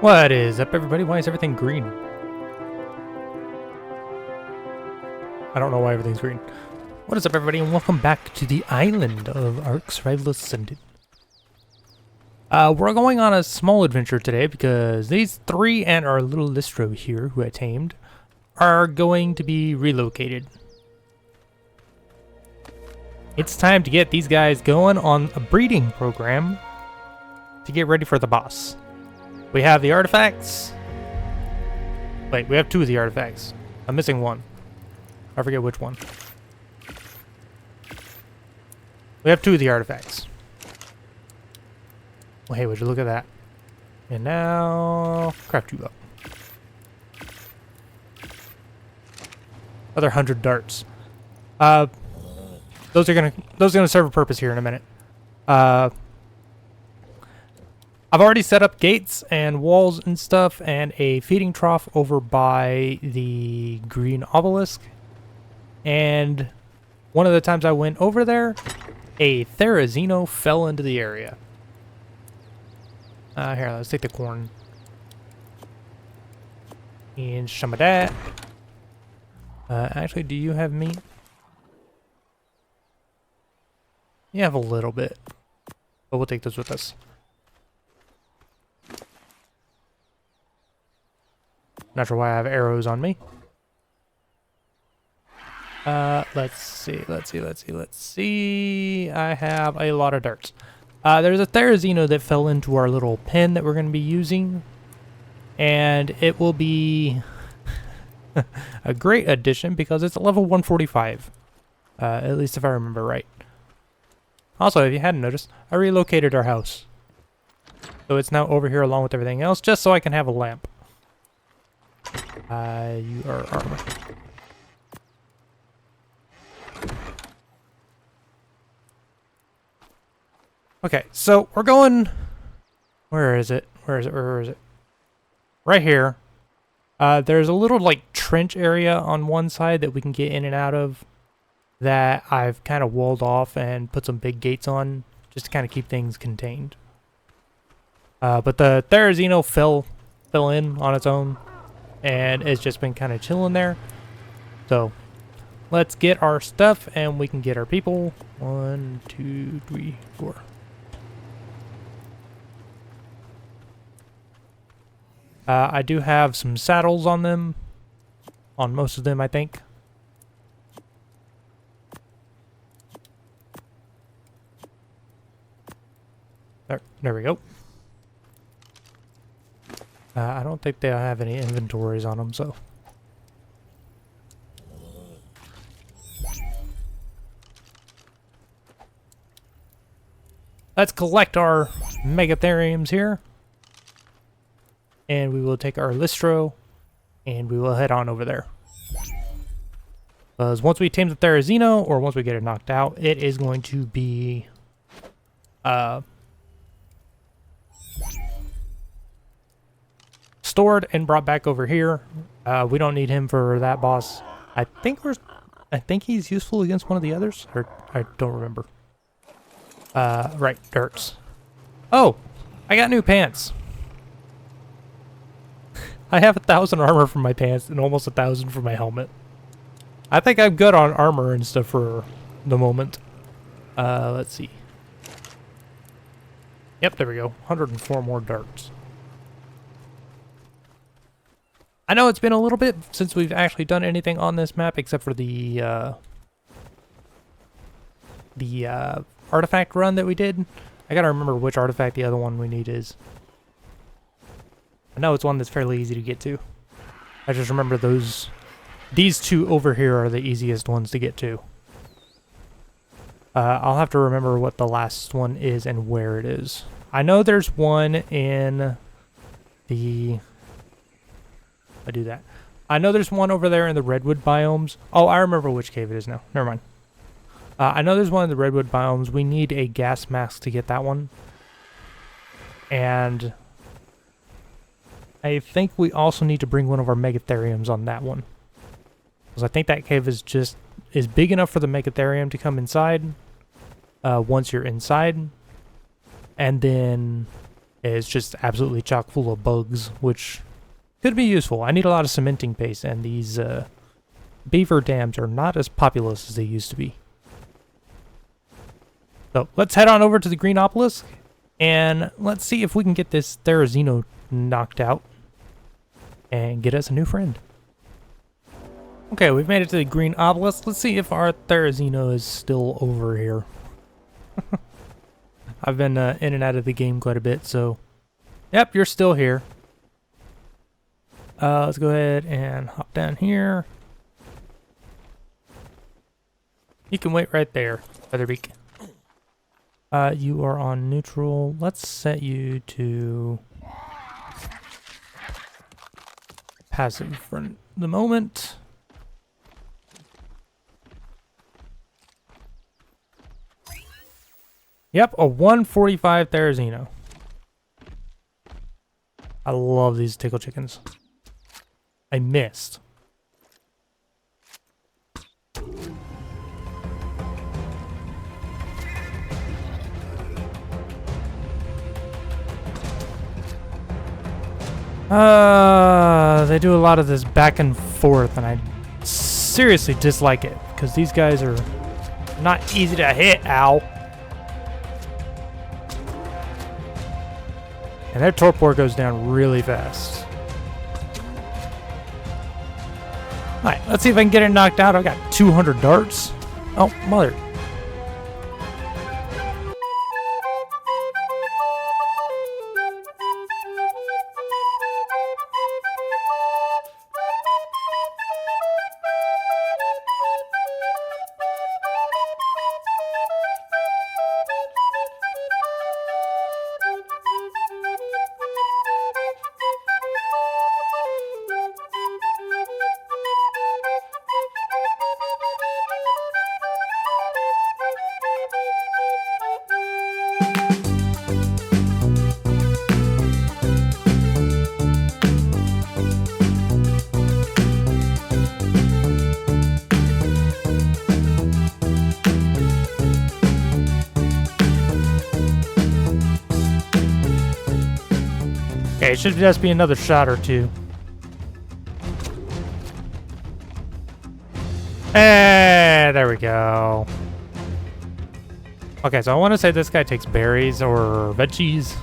What is up, everybody? Why is everything green? I don't know why everything's green. What is up, everybody, and welcome back to the island of ARK Survival Ascended. We're going on a small adventure today because these three and our little Listro here, who I tamed, are going to be relocated. It's time to get these guys going on a breeding program to get ready for the boss. We have the artifacts. Wait, we have two of the artifacts. I'm missing one. I forget which one. We have two of the artifacts. Well, hey, would you look at that? And now, craft you up. Other 100 darts. Those are gonna serve a purpose here in a minute. I've already set up gates and walls and stuff and a feeding trough over by the green obelisk. And one of the times I went over there, a Therizino fell into the area. Here, let's take the corn. And some of that. Actually, do you have meat? You have a little bit. But we'll take this with us. Not sure why I have arrows on me. Let's see. I have a lot of darts. There's a Therizino that fell into our little pen that we're going to be using. And it will be a great addition because it's a level 145. At least if I remember right. Also, if you hadn't noticed, I relocated our house. So it's now over here along with everything else, just so I can have a lamp. You are armor. Okay, so we're going... Where is it? Where is it? Right here. There's a little, like, trench area on one side that we can get in and out of that I've kind of walled off and put some big gates on just to kind of keep things contained. But the Therizino fell in on its own. And it's just been kind of chilling there. So, let's get our stuff and we can get our people. 1, 2, 3, 4. I do have some saddles on them. On most of them, I think. There we go. I don't think they have any inventories on them, so. Let's collect our megatheriums here. And we will take our Listro, and we will head on over there. Because once we tame the Therizino, or once we get it knocked out, it is going to be... stored and brought back over here. We don't need him for that boss. I think he's useful against one of the others, or I don't remember. Right, darts. Oh, I got new pants. I have 1,000 armor from my pants and almost 1,000 for my helmet. I think I'm good on armor and stuff for the moment. Let's see. Yep, there we go. 104 more darts. I know it's been a little bit since we've actually done anything on this map except for the artifact run that we did. I gotta remember which artifact the other one we need is. I know it's one that's fairly easy to get to. I just remember these two over here are the easiest ones to get to. I'll have to remember what the last one is and where it is. I know there's one in the... I know there's one over there in the redwood biomes. Oh, I remember which cave it is now. Never mind. I know there's one in the redwood biomes. We need a gas mask to get that one. And I think we also need to bring one of our megatheriums on that one. Because I think that cave is big enough for the megatherium to come inside. Once you're inside. And then is just absolutely chock full of bugs, which could be useful. I need a lot of cementing paste, and these beaver dams are not as populous as they used to be. So let's head on over to the green obelisk, and let's see if we can get this Therizino knocked out and get us a new friend. Okay, we've made it to the green obelisk. Let's see if our Therizino is still over here. I've been in and out of the game quite a bit, so... Yep, you're still here. Let's go ahead and hop down here. You can wait right there, Featherbeak. You are on neutral. Let's set you to passive for the moment. Yep, a 145 Therizino. I love these tickle chickens. I missed. They do a lot of this back and forth, and I seriously dislike it, because these guys are not easy to hit, ow. And their torpor goes down really fast. Alright, let's see if I can get it knocked out. I've got 200 darts. Oh, mother. Okay, it should just be another shot or two. There we go. Okay, so I want to say this guy takes berries or veggies.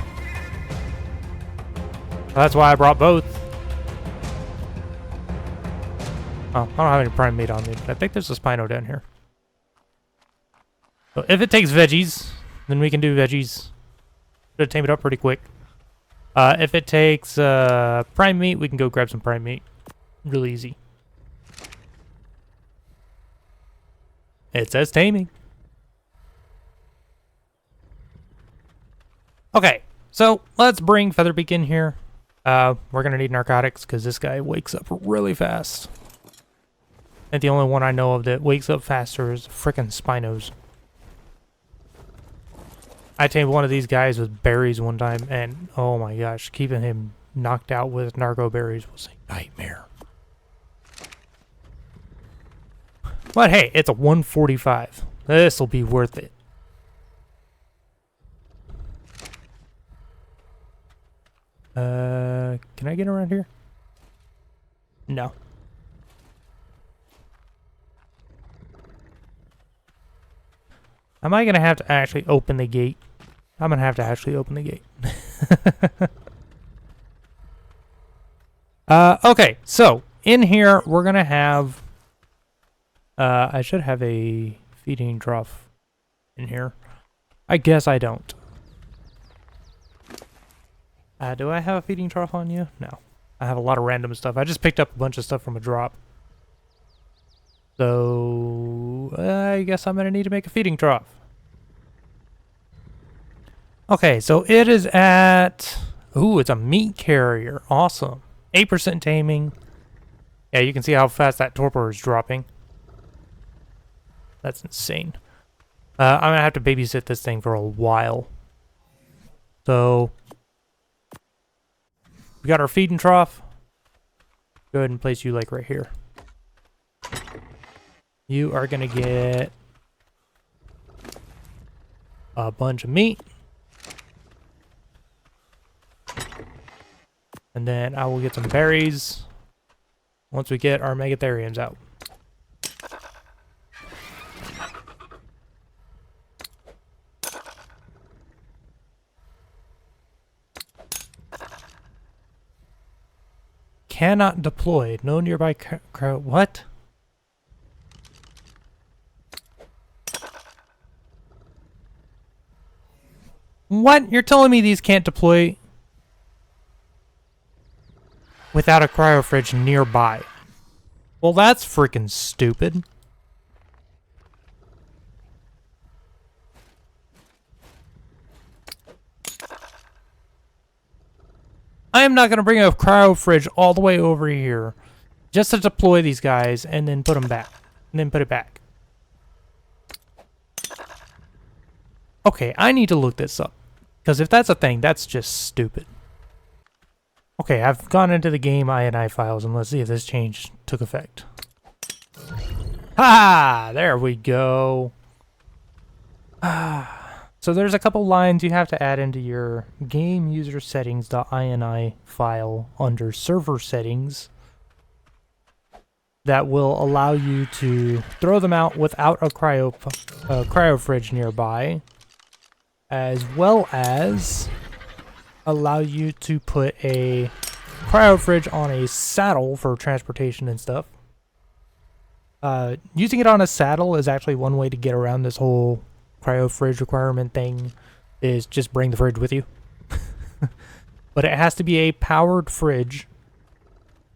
That's why I brought both. Oh, I don't have any prime meat on me, but I think there's a Spino down here. So if it takes veggies, then we can do veggies. Should tame it up pretty quick. If it takes prime meat, we can go grab some prime meat. Really easy. It says taming. Okay, so let's bring Featherbeak in here. We're going to need narcotics because this guy wakes up really fast. And the only one I know of that wakes up faster is frickin' Spinos. I tamed one of these guys with berries one time, and oh my gosh, keeping him knocked out with narco berries was a nightmare. But hey, it's a 145. This'll be worth it. Can I get around here? No. Am I gonna have to actually open the gate? I'm gonna have to actually open the gate. Okay, so in here we're gonna have I should have a feeding trough in here. I guess I don't. Do I have a feeding trough on you? No. I have a lot of random stuff. I just picked up a bunch of stuff from a drop. So I guess I'm gonna need to make a feeding trough. Okay, so it is at... Ooh, it's a meat carrier. Awesome. 8% taming. Yeah, you can see how fast that torpor is dropping. That's insane. I'm going to have to babysit this thing for a while. So... we got our feeding trough. Go ahead and place you like right here. You are going to get... a bunch of meat. And then I will get some berries once we get our megatheriums out. Cannot deploy. No nearby crowd. What? What? You're telling me these can't deploy without a cryo fridge nearby? Well, that's freaking stupid. I am not going to bring a cryo fridge all the way over here just to deploy these guys and then put them back. And then put it back. Okay, I need to look this up. Because if that's a thing, that's just stupid. Okay, I've gone into the game INI files and let's see if this change took effect. Ha! There we go. So there's a couple lines you have to add into your game user settings.ini file under server settings that will allow you to throw them out without a cryo fridge nearby, as well as allow you to put a cryo fridge on a saddle for transportation and stuff. Using it on a saddle is actually one way to get around this whole cryo fridge requirement thing, is just bring the fridge with you. But it has to be a powered fridge,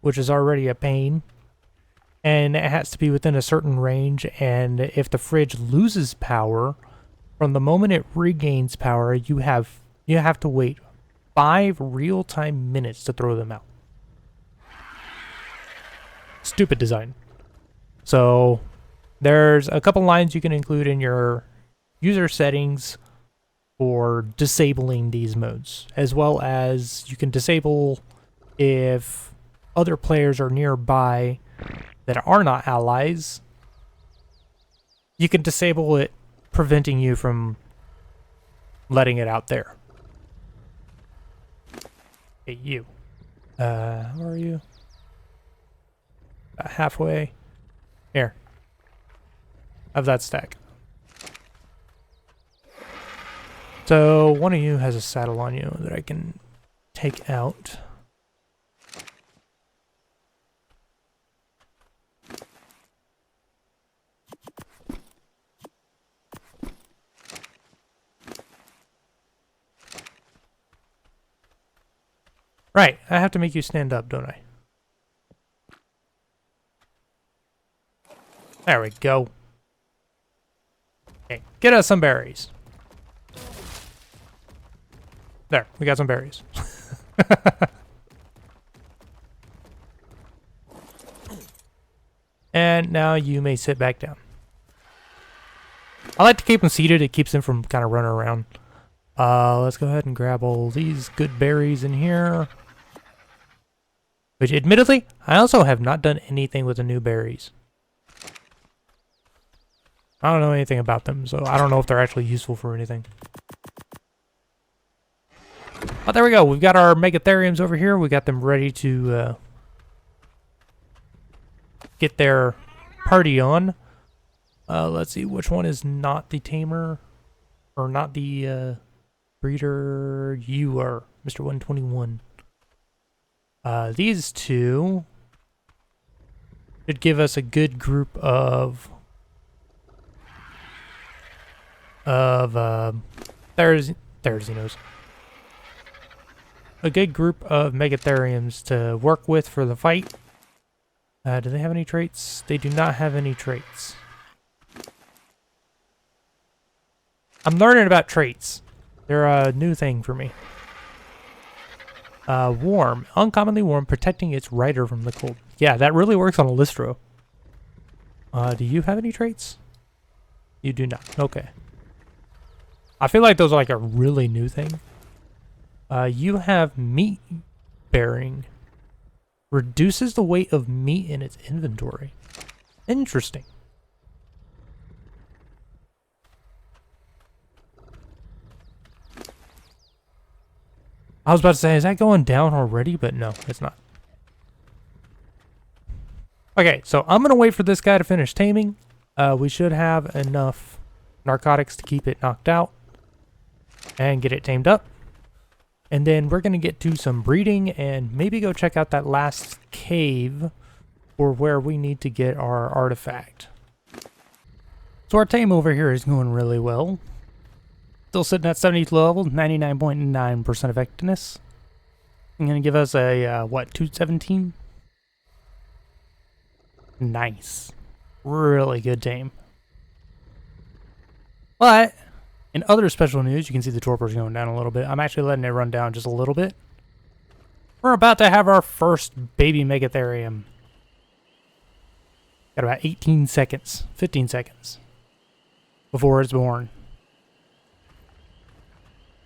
which is already a pain, and it has to be within a certain range, and if the fridge loses power, from the moment it regains power, you have to wait 5 real-time minutes to throw them out. Stupid design. So there's a couple lines you can include in your user settings for disabling these modes, as well as you can disable if other players are nearby that are not allies. You can disable it, preventing you from letting it out there. Hey, you. Where are you? About halfway. Here. Have that stack. So, one of you has a saddle on you that I can take out. Right, I have to make you stand up, don't I? There we go. Okay, get us some berries. There, we got some berries. And now you may sit back down. I like to keep them seated, it keeps them from kind of running around. Let's go ahead and grab all these good berries in here. Which, admittedly, I also have not done anything with the new berries. I don't know anything about them, so I don't know if they're actually useful for anything. Oh, there we go. We've got our megatheriums over here. We got them ready to get their party on. Let's see, which one is not the tamer? Or not the breeder? You are Mr. 121. These two should give us a good group of Therazinos. A good group of megatheriums to work with for the fight. Do they have any traits? They do not have any traits. I'm learning about traits. They're a new thing for me. Warm. Uncommonly warm, protecting its rider from the cold. Yeah, that really works on a Listro. Do you have any traits? You do not. Okay. I feel like those are like a really new thing. You have meat bearing. Reduces the weight of meat in its inventory. Interesting. I was about to say, is that going down already? But no, it's not. Okay, so I'm going to wait for this guy to finish taming. We should have enough narcotics to keep it knocked out and get it tamed up. And then we're going to get to some breeding and maybe go check out that last cave for where we need to get our artifact. So our tame over here is going really well. Still sitting at 70th level, 99.9% effectiveness. I'm going to give us a, what, 217? Nice. Really good tame. But, in other special news, you can see the torpor's going down a little bit. I'm actually letting it run down just a little bit. We're about to have our first baby megatherium. Got about 18 seconds, 15 seconds before it's born.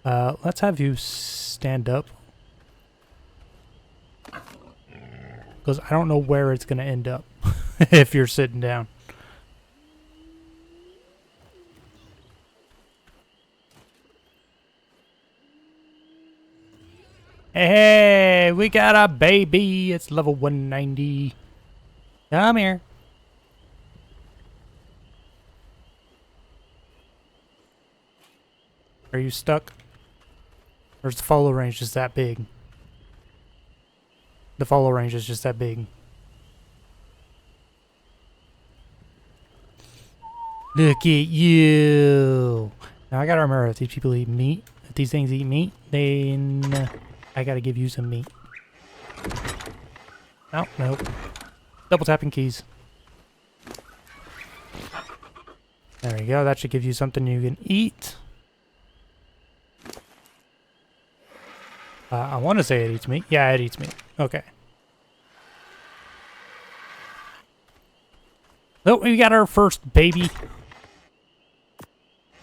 Let's have you stand up. Because I don't know where it's going to end up if you're sitting down. Hey, we got a baby. It's level 190. Come here. Are you stuck? Or is the follow range just that big? The follow range is just that big. Look at you. Now I gotta remember, if these people eat meat, if these things eat meat, then I gotta give you some meat. Oh, nope. Double tapping keys. There we go. That should give you something you can eat. I want to say it eats meat. Yeah, it eats meat. Okay. So we got our first baby.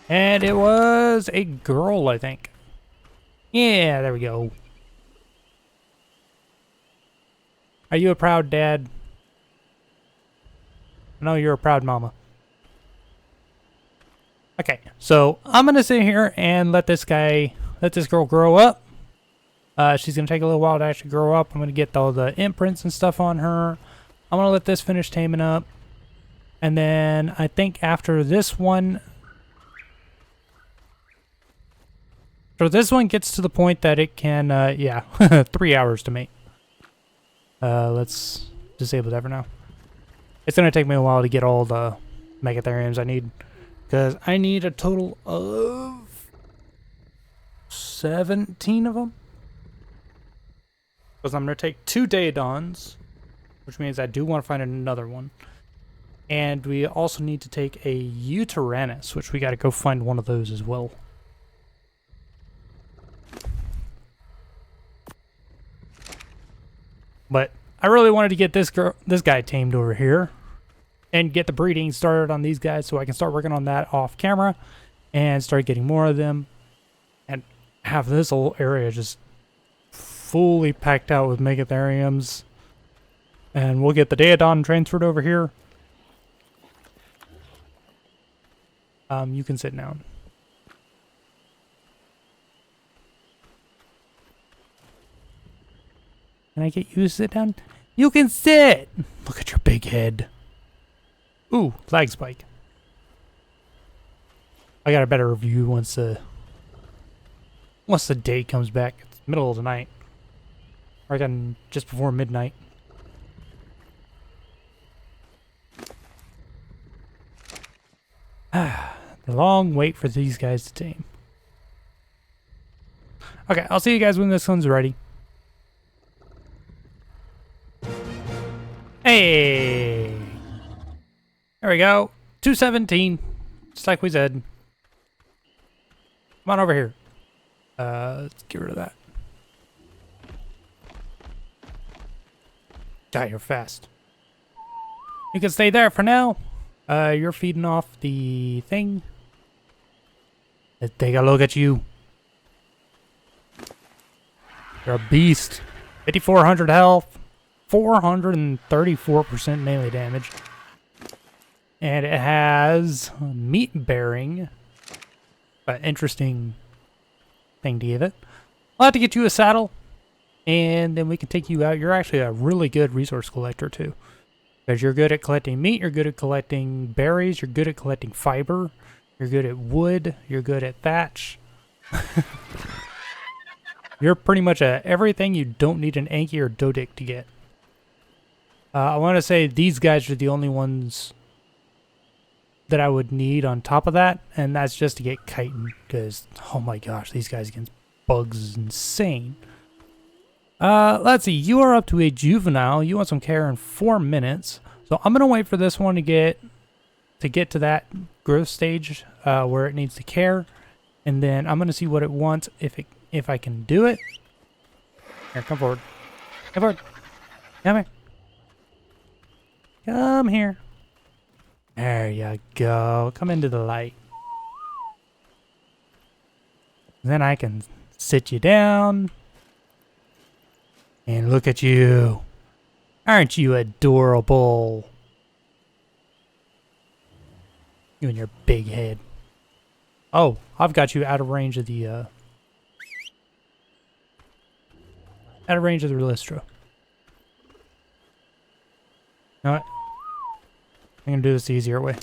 And it was a girl, I think. Yeah, there we go. Are you a proud dad? I know you're a proud mama. Okay, so I'm gonna sit here and let this girl grow up. She's gonna take a little while to actually grow up. I'm gonna get all the imprints and stuff on her. I'm gonna let this finish taming up. And then I think after this one... So this one gets to the point that it can, yeah, 3 hours to mate. Let's disable that for now. It's gonna take me a while to get all the megatheriums I need. Because I need a total of 17 of them. Because I'm going to take 2 Daedons, which means I do want to find another one. And we also need to take a Uranus, which we got to go find one of those as well. But I really wanted to get this guy tamed over here and get the breeding started on these guys so I can start working on that off camera and start getting more of them and have this whole area just fully packed out with megatheriums. And we'll get the Daedon transferred over here. You can sit down. Can I get you to sit down? You can sit! Look at your big head. Ooh, lag spike. I got a better review once the day comes back. It's middle of the night. Right on just before midnight. The long wait for these guys to tame. Okay, I'll see you guys when this one's ready. Hey! There we go. 217. Just like we said. Come on over here. Let's get rid of that. Die, you're fast. You can stay there for now. You're feeding off the thing. Let's take a look at you. You're a beast. 5,400 health. 434% melee damage. And it has meat bearing. Interesting thing to give it. I'll have to get you a saddle, and then we can take you out. You're actually a really good resource collector, too. Because you're good at collecting meat, you're good at collecting berries, you're good at collecting fiber, you're good at wood, you're good at thatch. You're pretty much everything you don't need an Anki or Dodik to get. I want to say these guys are the only ones that I would need on top of that, and that's just to get chitin, because, oh my gosh, these guys against bugs is insane. Let's see, you are up to a juvenile. You want some care in 4 minutes. So I'm going to wait for this one to get to that growth stage where it needs the care, and then I'm going to see what it wants, if I can do it. Here, come forward. Come forward. Come here. Come here. There you go. Come into the light. Then I can sit you down. And look at you. Aren't you adorable? You and your big head. Oh, I've got you out of range of the Lystra. You know what? I'm gonna do this the easier way.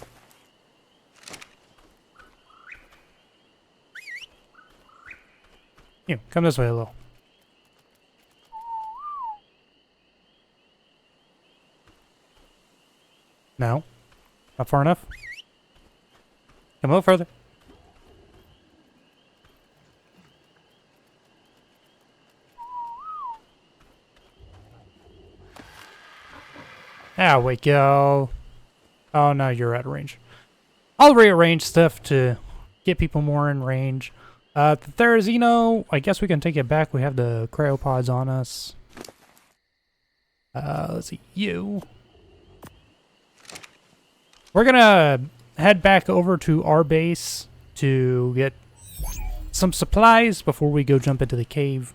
You, come this way a little. No. Not far enough. Come a little further. There we go. Oh, no, you're out of range. I'll rearrange stuff to get people more in range. The Therizino, I guess we can take it back. We have the cryopods on us. Let's see, you. We're gonna head back over to our base to get some supplies before we go jump into the cave.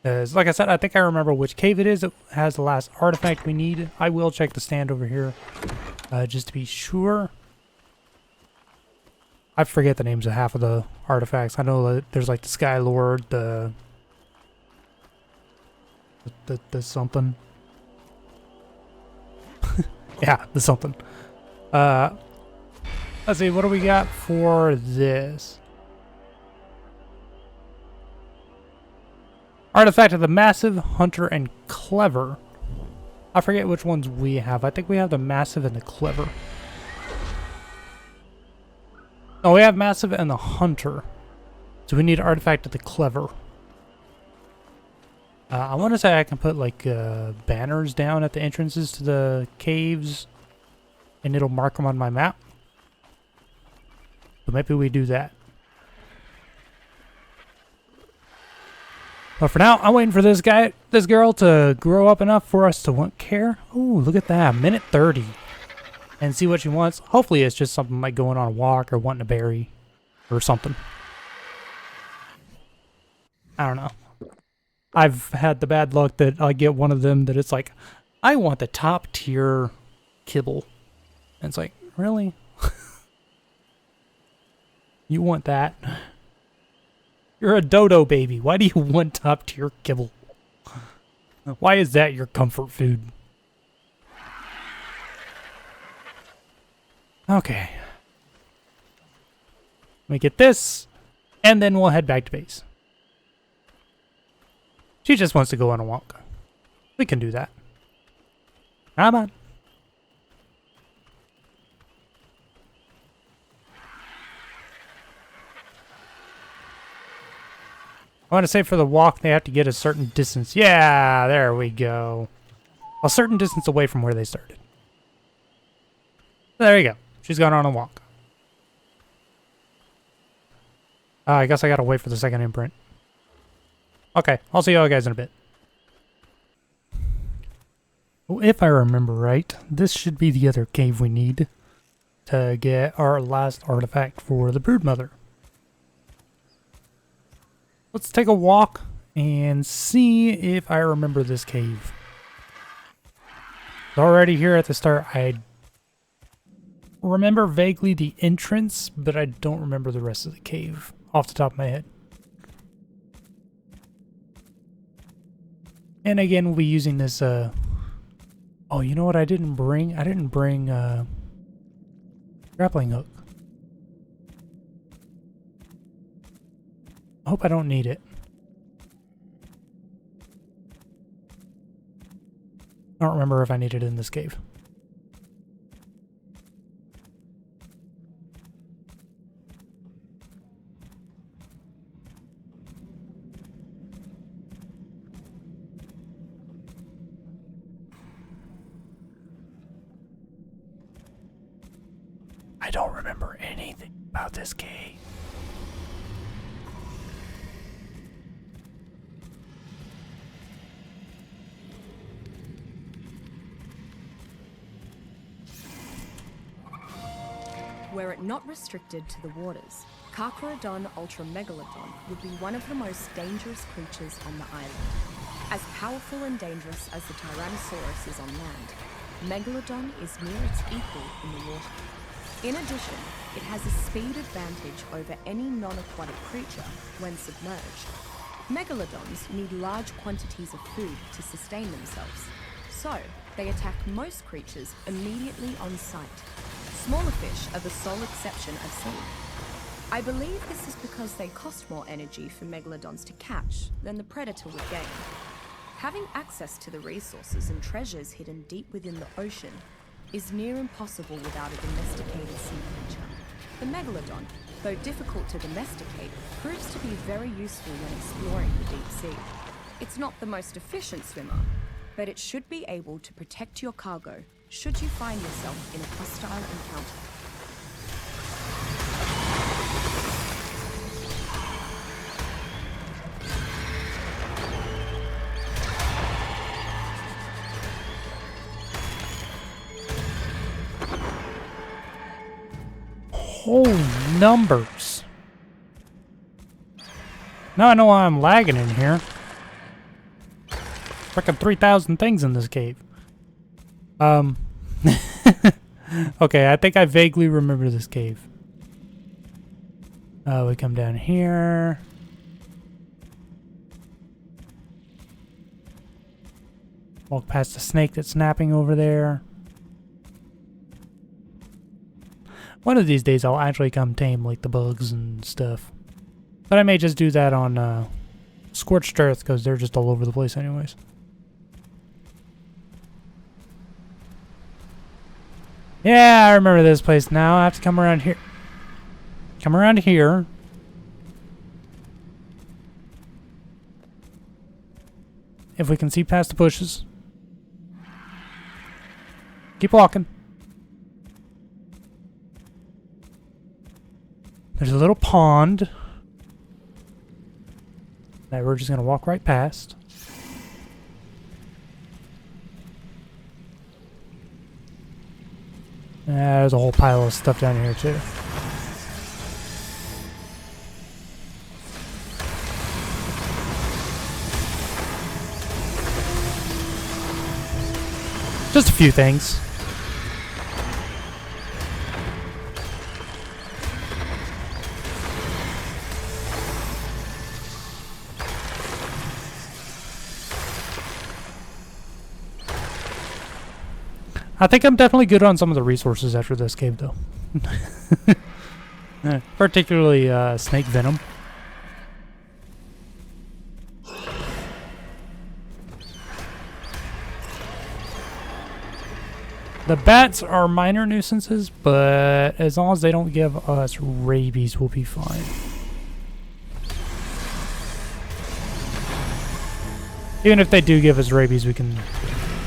Like I said, I think I remember which cave it is. It has the last artifact we need. I will check the stand over here just to be sure. I forget the names of half of the artifacts. I know that there's like the Sky Lord, the something. Yeah, the something. Let's see, what do we got for this? Artifact of the Massive, Hunter, and Clever. I forget which ones we have. I think we have the Massive and the Clever. Oh, we have Massive and the Hunter. So we need Artifact of the Clever. I want to say I can put like banners down at the entrances to the caves, and it'll mark them on my map. So maybe we do that. But for now, I'm waiting for this girl to grow up enough for us to want care. Ooh, look at that, minute 30. And see what she wants. Hopefully it's just something like going on a walk or wanting a berry or something. I don't know. I've had the bad luck that I get one of them that it's like, I want the top tier kibble. And it's like, really? You want that? You're a dodo baby. Why do you want top tier kibble? Why is that your comfort food? Okay. Let me get this, and then we'll head back to base. She just wants to go on a walk. We can do that. Come on. I want to say for the walk, they have to get a certain distance. Yeah, there we go. A certain distance away from where they started. There you go. She's gone on a walk. I guess I gotta wait for the second imprint. Okay, I'll see you guys in a bit. Well, if I remember right, this should be the other cave we need to get our last artifact for the broodmother. Let's take a walk and see if I remember this cave. Already here at the start, I remember vaguely the entrance, but I don't remember the rest of the cave off the top of my head. And again, we'll be using this, oh, you know what I didn't bring? I didn't bring, grappling hook. I hope I don't need it. I don't remember if I needed it in this cave. I don't remember anything about this cave. Were it not restricted to the waters, Carcharodon ultramegalodon would be one of the most dangerous creatures on the island. As powerful and dangerous as the Tyrannosaurus is on land, Megalodon is near its equal in the water. In addition, it has a speed advantage over any non-aquatic creature when submerged. Megalodons need large quantities of food to sustain themselves, so they attack most creatures immediately on sight. Smaller fish are the sole exception I've seen. I believe this is because they cost more energy for megalodons to catch than the predator would gain. Having access to the resources and treasures hidden deep within the ocean is near impossible without a domesticated sea creature. The megalodon, though difficult to domesticate, proves to be very useful when exploring the deep sea. It's not the most efficient swimmer, but it should be able to protect your cargo should you find yourself in a hostile encounter. Holy numbers. Now I know why I'm lagging in here. Freaking 3,000 things in this cave. Okay, I think I vaguely remember this cave. We come down here. Walk past the snake that's snapping over there. One of these days I'll actually come tame like the bugs and stuff. But I may just do that on Scorched Earth because they're just all over the place anyways. Yeah, I remember this place now. I have to come around here. Come around here. If we can see past the bushes. Keep walking. There's a little pond that we're just going to walk right past. There's a whole pile of stuff down here too. Just a few things. I think I'm definitely good on some of the resources after this cave, though. Particularly snake venom. The bats are minor nuisances, but as long as they don't give us rabies, we'll be fine. Even if they do give us rabies, we can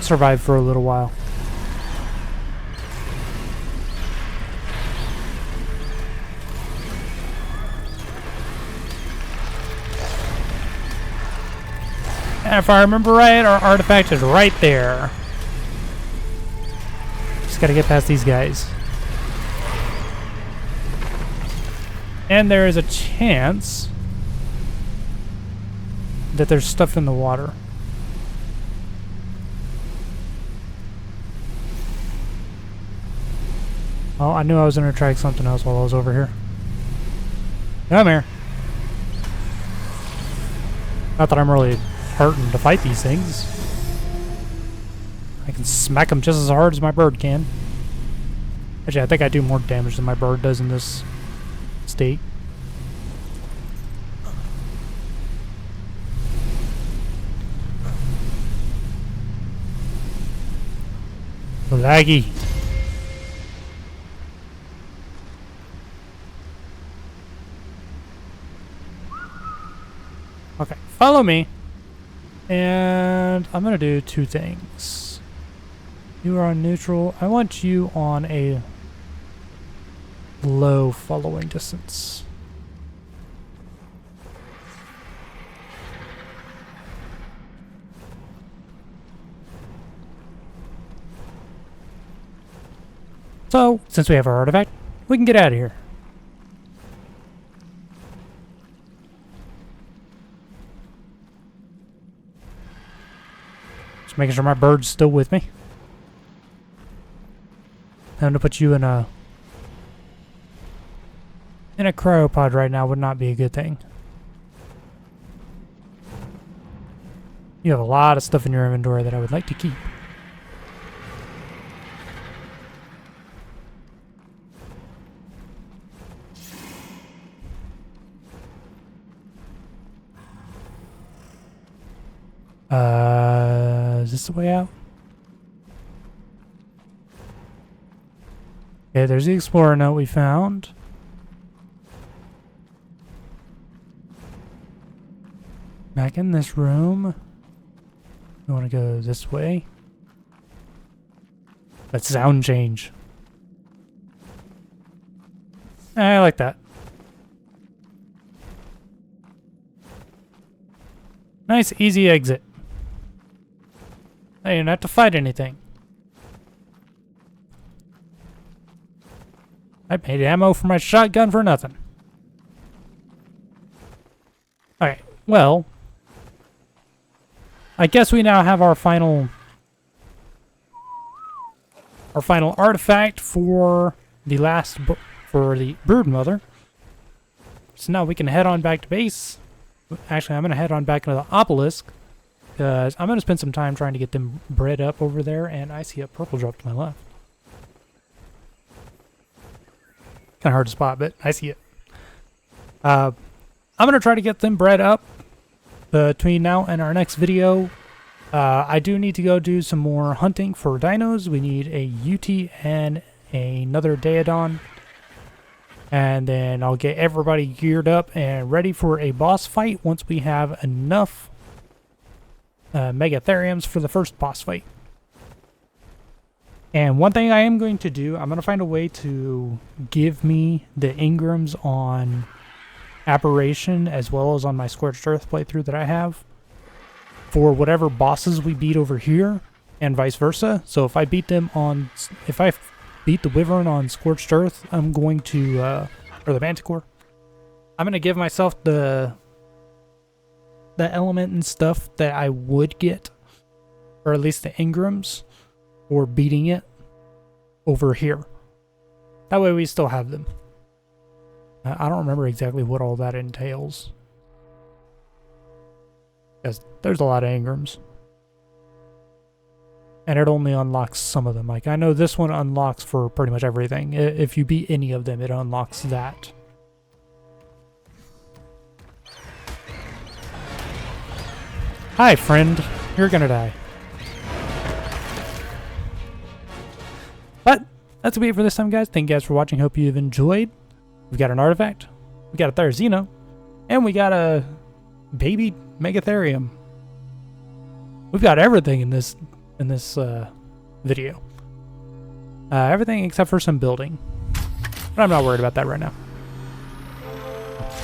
survive for a little while. And if I remember right, our artifact is right there. Just gotta get past these guys. And there is a chance that there's stuff in the water. Oh, I knew I was gonna try something else while I was over here. Come here. Not that I'm really hurting to fight these things. I can smack them just as hard as my bird can. Actually, I think I do more damage than my bird does in this state. Laggy. Okay, follow me. And I'm gonna do two things. You are on neutral. I want you on a low following distance. So, since we have our artifact, we can get out of here. Just making sure my bird's still with me. Having to put you in a cryopod right now would not be a good thing. You have a lot of stuff in your inventory that I would like to keep. Is this the way out? Okay, there's the explorer note we found. Back in this room. We want to go this way. Let's sound change. I like that. Nice, easy exit. I didn't have to fight anything. I paid ammo for my shotgun for nothing. Alright, well, I guess we now have our final artifact for the for the brood mother. So now we can head on back to base. Actually, I'm going to head on back into the obelisk, because I'm going to spend some time trying to get them bred up over there, and I see a purple drop to my left. Kind of hard to spot, but I see it. I'm going to try to get them bred up between now and our next video. I do need to go do some more hunting for dinos. We need a UT and another Daedon. And then I'll get everybody geared up and ready for a boss fight once we have enough Megatheriums for the first boss fight. And one thing I am going to do, I'm going to find a way to give me the engrams on Apparition as well as on my Scorched Earth playthrough that I have for whatever bosses we beat over here and vice versa. So if I beat them on, if I beat the Wyvern on Scorched Earth, I'm going to, or the Manticore, I'm going to give myself the element and stuff that I would get, or at least the engrams, or beating it over here. That way we still have them. I don't remember exactly what all that entails, because there's a lot of engrams. And it only unlocks some of them. Like, I know this one unlocks for pretty much everything. If you beat any of them, it unlocks that. Hi, friend. You're gonna die. But that's gonna be it for this time, guys. Thank you guys for watching. Hope you've enjoyed. We've got an artifact. We got a Therizino. And we got a baby Megatherium. We've got everything in this video. Everything except for some building. But I'm not worried about that right now.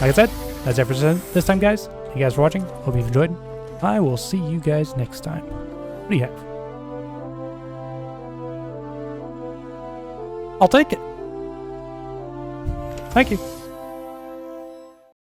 Like I said, that's it for this time, guys. Thank you guys for watching. Hope you've enjoyed. I will see you guys next time. What do you have? I'll take it. Thank you.